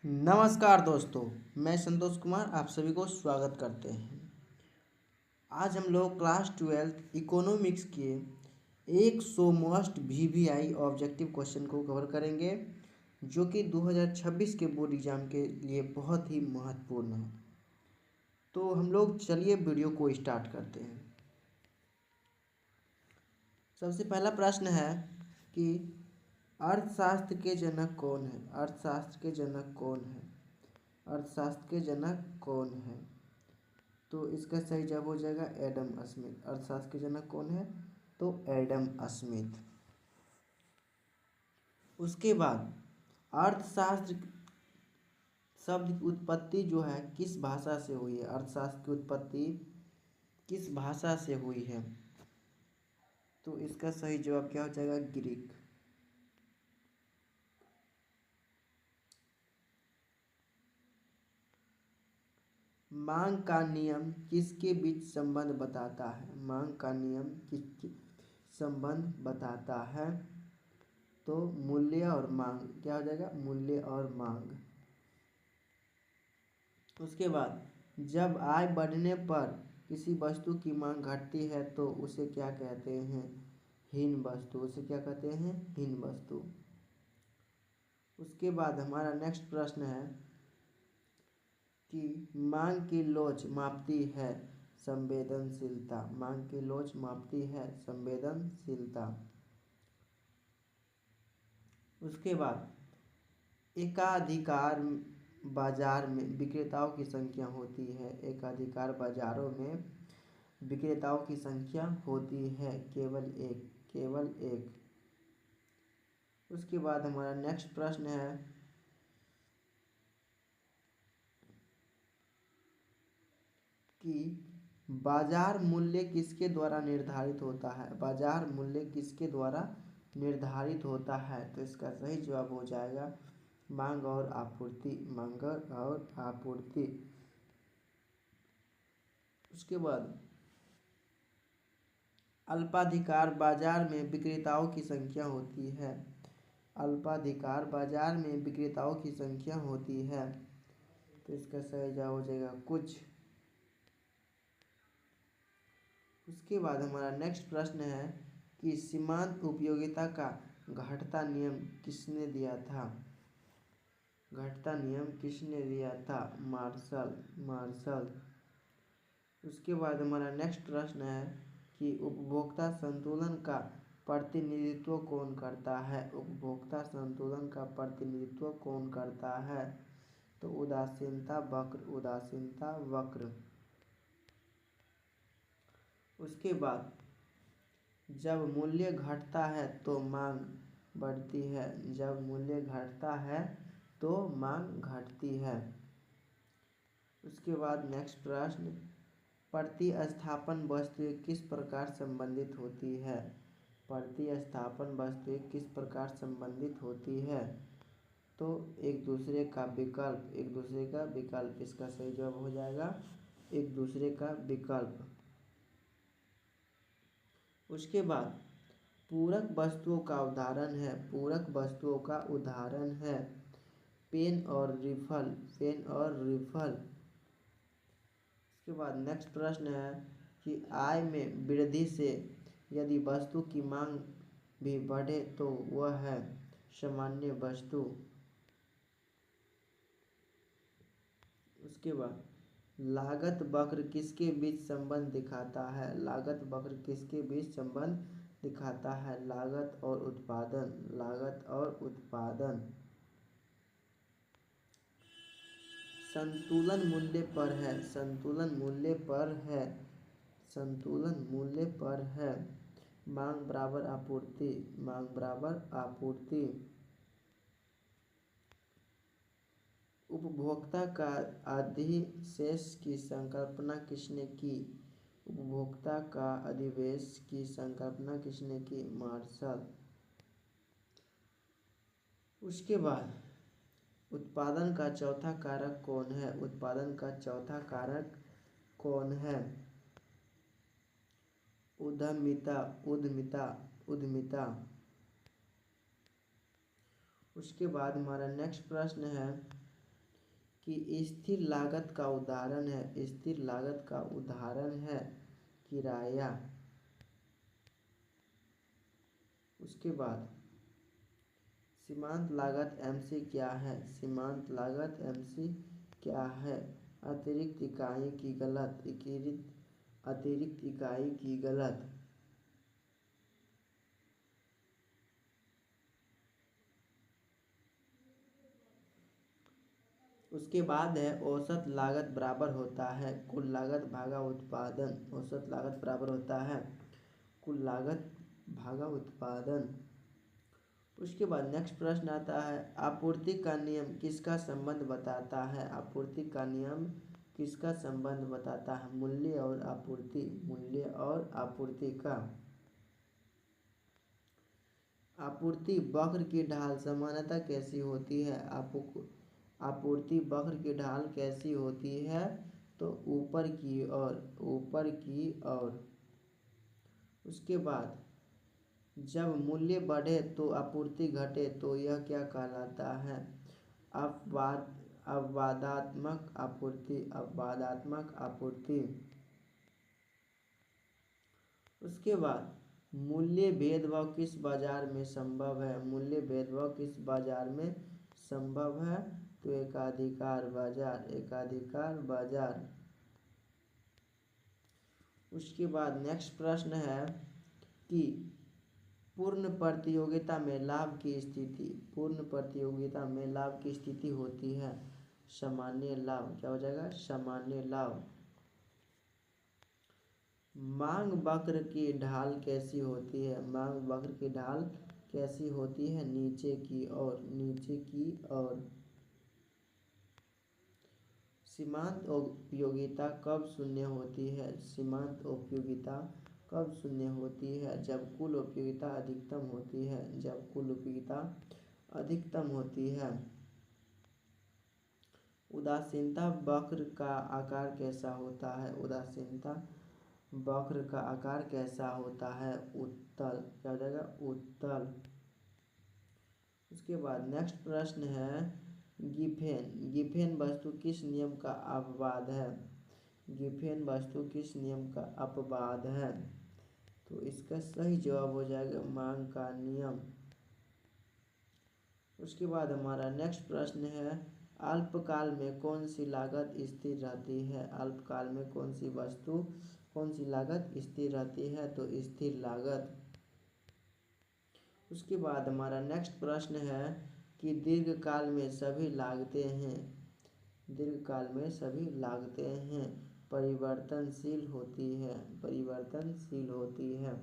नमस्कार दोस्तों। मैं संतोष कुमार आप सभी को स्वागत करते हैं। आज हम लोग क्लास 12 इकोनॉमिक्स के 100 मोस्ट VVI ऑब्जेक्टिव क्वेश्चन को कवर करेंगे, जो कि 2026 के बोर्ड एग्जाम के लिए बहुत ही महत्वपूर्ण है। तो हम लोग चलिए वीडियो को स्टार्ट करते हैं। सबसे पहला प्रश्न है कि अर्थशास्त्र के जनक कौन है। अर्थशास्त्र के जनक कौन है। अर्थशास्त्र के जनक कौन है। तो इसका सही जवाब हो जाएगा एडम स्मिथ। अर्थशास्त्र के जनक कौन है, तो एडम स्मिथ। उसके बाद अर्थशास्त्र शब्द की उत्पत्ति जो है किस भाषा से हुई है। अर्थशास्त्र की उत्पत्ति किस भाषा से हुई है। तो इसका सही जवाब क्या हो जाएगा, ग्रीक। मांग का नियम किसके बीच संबंध बताता है। मांग का नियम किसके संबंध बताता है, तो मूल्य और मांग। क्या हो जाएगा, मूल्य और मांग। उसके बाद जब आय बढ़ने पर किसी वस्तु की मांग घटती है तो उसे क्या कहते हैं, हीन वस्तु। उसे क्या कहते हैं, हीन वस्तु। उसके बाद हमारा नेक्स्ट प्रश्न है कि मांग की लोच मापती है संवेदनशीलता। मांग की लोच मापती है संवेदनशीलता। उसके बाद एकाधिकार बाजार में विक्रेताओं की संख्या होती है। एकाधिकार बाजारों में विक्रेताओं की संख्या होती है केवल एक, केवल एक। उसके बाद हमारा नेक्स्ट प्रश्न है कि बाजार मूल्य किसके द्वारा निर्धारित होता है। बाजार मूल्य किसके द्वारा निर्धारित होता है। तो इसका सही जवाब हो जाएगा मांग और आपूर्ति। मांग और आपूर्ति। उसके बाद अल्पाधिकार बाजार में विक्रेताओं की संख्या होती है। अल्पाधिकार बाजार में विक्रेताओं की संख्या होती है। तो इसका सही जवाब हो जाएगा कुछ। उसके बाद हमारा नेक्स्ट प्रश्न है कि सीमांत उपयोगिता का घटता नियम किसने दिया था। घटता नियम किसने दिया था, मार्शल। उसके बाद हमारा नेक्स्ट प्रश्न है कि उपभोक्ता संतुलन का प्रतिनिधित्व कौन करता है। उपभोक्ता संतुलन का प्रतिनिधित्व कौन करता है, तो उदासीनता वक्र। उदासीनता वक्र। उसके बाद जब मूल्य घटता है तो मांग बढ़ती है। जब मूल्य घटता है तो मांग घटती है। उसके बाद नेक्स्ट प्रश्न, प्रतिस्थापन वस्तुएं किस प्रकार संबंधित होती है। प्रतिस्थापन वस्तुएं किस प्रकार संबंधित होती है, तो एक दूसरे का विकल्प। एक दूसरे का विकल्प। इसका सही जवाब हो जाएगा एक दूसरे का विकल्प। उसके बाद पूरक वस्तुओं का उदाहरण है। पूरक वस्तुओं का उदाहरण है पेन और रिफल। पेन और रिफल। इसके बाद नेक्स्ट प्रश्न है कि आय में वृद्धि से यदि वस्तु की मांग भी बढ़े तो वह है सामान्य वस्तु। उसके बाद लागत वक्र किसके बीच संबंध दिखाता है। लागत वक्र किसके बीच संबंध दिखाता है, लागत और उत्पादन। लागत और उत्पादन। संतुलन मूल्य पर है। संतुलन मूल्य पर है। संतुलन मूल्य पर है मांग बराबर आपूर्ति। मांग बराबर आपूर्ति। उपभोक्ता का अधिशेष की संकल्पना किसने की। उपभोक्ता का अधिशेष की संकल्पना किसने की, मार्शल। उसके बाद उत्पादन का चौथा कारक कौन है। उत्पादन का चौथा कारक कौन है, उद्यमिता। उद्यमिता। उद्यमिता। उसके बाद हमारा नेक्स्ट प्रश्न है कि स्थिर लागत का उदाहरण है, स्थिर लागत का उदाहरण है किराया। उसके बाद सीमांत लागत MC क्या है? सीमांत लागत MC क्या है? अतिरिक्त इकाई की गलत, अतिरिक्त इकाई की गलत। उसके बाद है औसत लागत बराबर होता है कुल लागत भागा उत्पादन। औसत लागत बराबर होता है कुल लागत भागा उत्पादन। उसके बाद नेक्स्ट प्रश्न आता है आपूर्ति का नियम किसका संबंध बताता है? आपूर्ति का नियम किसका संबंध बताता है? मूल्य और आपूर्ति, मूल्य और आपूर्ति का। आपूर्ति वक्र की ढाल सामान्यतः कैसी होती है? आपूर्ति वक्र की ढाल कैसी होती है? तो ऊपर की ओर, ऊपर की ओर। उसके बाद जब मूल्य बढ़े तो आपूर्ति घटे तो यह क्या कहलाता है? अपवादात्मक आपूर्ति, अपवादात्मक आपूर्ति। उसके बाद मूल्य भेदभाव किस बाजार में संभव है? मूल्य भेदभाव किस बाजार में संभव है? तो एकाधिकार बाजार, एकाधिकार बाजार। उसके बाद नेक्स्ट प्रश्न है कि पूर्ण प्रतियोगिता में लाभ की स्थिति, पूर्ण प्रतियोगिता में लाभ की स्थिति होती है सामान्य लाभ। क्या हो जाएगा? सामान्य लाभ। मांग वक्र की ढाल कैसी होती है? मांग वक्र की ढाल कैसी होती है? नीचे की ओर, नीचे की ओर। सीमांत उपयोगिता कब शून्य होती है? सीमांत उपयोगिता कब शून्य होती है? जब कुल उपयोगिता अधिकतम होती है, जब कुल उपयोगिता अधिकतम होती है। उदासीनता वक्र का आकार कैसा होता है? उदासीनता वक्र का आकार कैसा होता है? उत्तल। क्या हो जाएगा? उत्तल। उसके बाद नेक्स्ट प्रश्न है गिब्रेन, गिब्रेन वस्तु किस नियम का अपवाद है? गिब्रेन वस्तु किस नियम का अपवाद है? तो इसका सही जवाब हो जाएगा मांग का नियम। उसके बाद हमारा नेक्स्ट प्रश्न है अल्पकाल में कौन सी लागत स्थिर रहती है? अल्पकाल में कौन सी वस्तु, कौन सी लागत स्थिर रहती है? तो स्थिर लागत। उसके बाद हमारा नेक्स्ट प्रश्न है कि दीर्घकाल में सभी लागतें हैं, दीर्घकाल में सभी लागतें हैं परिवर्तनशील होती है, परिवर्तनशील होती है।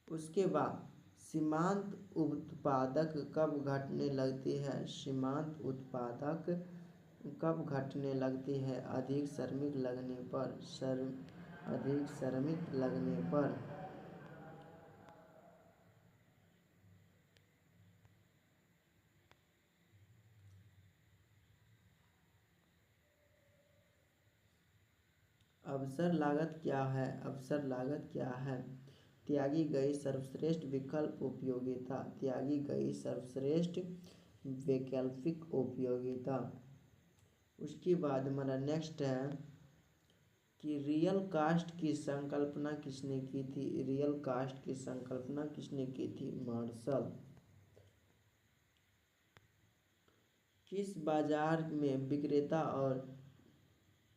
उसके बाद सीमांत उत्पादक कब घटने लगती है? सीमांत उत्पादक कब घटने लगती है? अधिक श्रमिक लगने पर, अधिक श्रमिक लगने पर। अवसर लागत क्या है? अवसर लागत क्या है? त्यागी गई सर्वश्रेष्ठ विकल्प उपयोगिता, त्यागी गई सर्वश्रेष्ठ वैकल्पिक उपयोगिता। उसके बाद हमारा नेक्स्ट है कि रियल कास्ट की संकल्पना किसने की थी? रियल कास्ट की संकल्पना किसने की थी? मार्शल। किस बाजार में विक्रेता और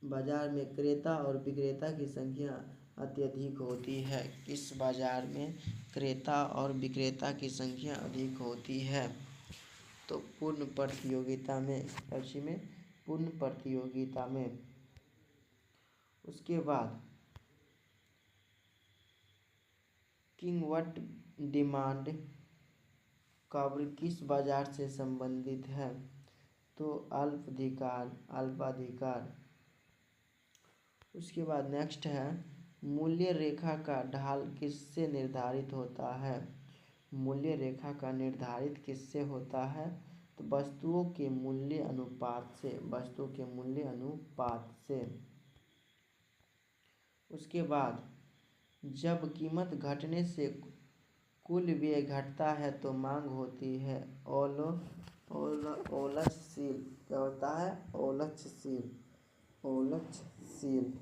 बाजार में क्रेता और विक्रेता की संख्या अत्यधिक होती है? किस बाजार में क्रेता और विक्रेता की संख्या अधिक होती है? तो पूर्ण प्रतियोगिता में, कृषि में पूर्ण प्रतियोगिता में। उसके बाद किंगवट डिमांड कर्व किस बाजार से संबंधित है? तो अल्पाधिकार, अल्पाधिकार। उसके बाद नेक्स्ट है मूल्य रेखा का ढाल किससे निर्धारित होता है? मूल्य रेखा का निर्धारित किससे होता है? तो वस्तुओं के मूल्य अनुपात से, वस्तुओं के मूल्य अनुपात से। उसके बाद जब कीमत घटने से कुल व्यय घटता है तो मांग होती है ओलक्षशील क्या होता है? ओलक्षशील।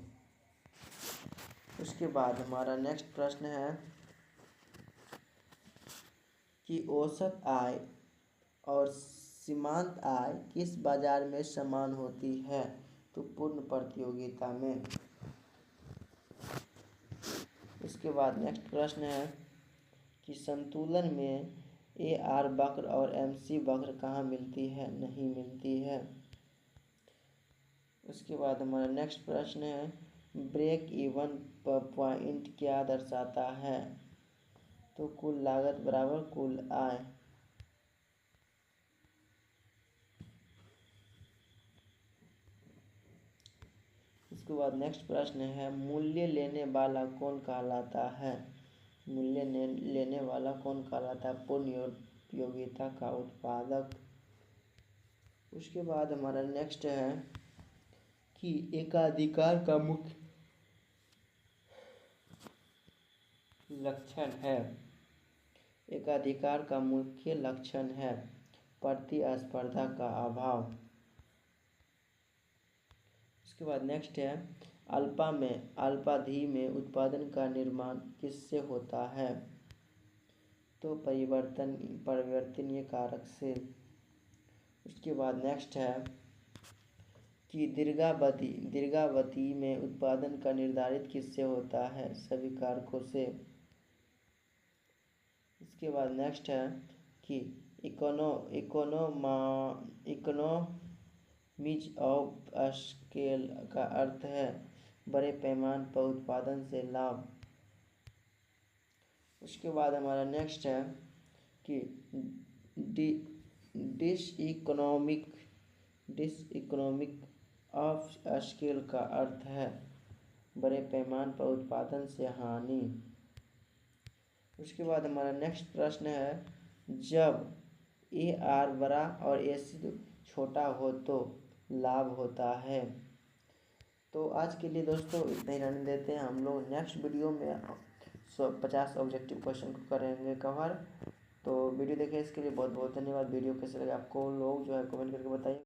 उसके बाद हमारा नेक्स्ट प्रश्न है कि औसत आय और सीमांत आय किस बाजार में समान होती है? तो पूर्ण प्रतियोगिता में। उसके बाद नेक्स्ट प्रश्न है कि संतुलन में AR वक्र और MC वक्र कहाँ मिलती है? नहीं मिलती है। उसके बाद हमारा नेक्स्ट प्रश्न है ब्रेक इवन पॉइंट क्या दर्शाता है? तो कुल लागत बराबर कुल आय। उसके बाद नेक्स्ट प्रश्न है मूल्य लेने वाला कौन कहलाता है? मूल्य लेने वाला कौन कहलाता है? पूर्ण उपयोगिता का उत्पादक। उसके बाद हमारा नेक्स्ट है कि एकाधिकार का मुख्य लक्षण है। एकाधिकार का मुख्य लक्षण है प्रतिस्पर्धा का अभाव। उसके बाद नेक्स्ट है अल्पावधि में उत्पादन का निर्माण किससे होता है? तो परिवर्तनीय कारक से। उसके बाद नेक्स्ट है कि दीर्घावधि में उत्पादन का निर्धारित किससे होता है? सभी कारकों से। इसके बाद नेक्स्ट है कि इकोनॉमिज ऑफ स्केल का अर्थ है बड़े पैमाने पर उत्पादन से लाभ। उसके बाद हमारा नेक्स्ट है कि डिसइकोनॉमिक ऑफ स्केल का अर्थ है बड़े पैमाने पर उत्पादन से हानि। उसके बाद हमारा नेक्स्ट प्रश्न है जब AR बड़ा और AC छोटा हो तो लाभ होता है। तो आज के लिए दोस्तों इतना ही रहने देते हैं। हम लोग नेक्स्ट वीडियो में 50 ऑब्जेक्टिव क्वेश्चन को करेंगे कवर। तो वीडियो देखें इसके लिए बहुत बहुत धन्यवाद। वीडियो कैसे लगे आपको लोग जो है कमेंट करके बताइए।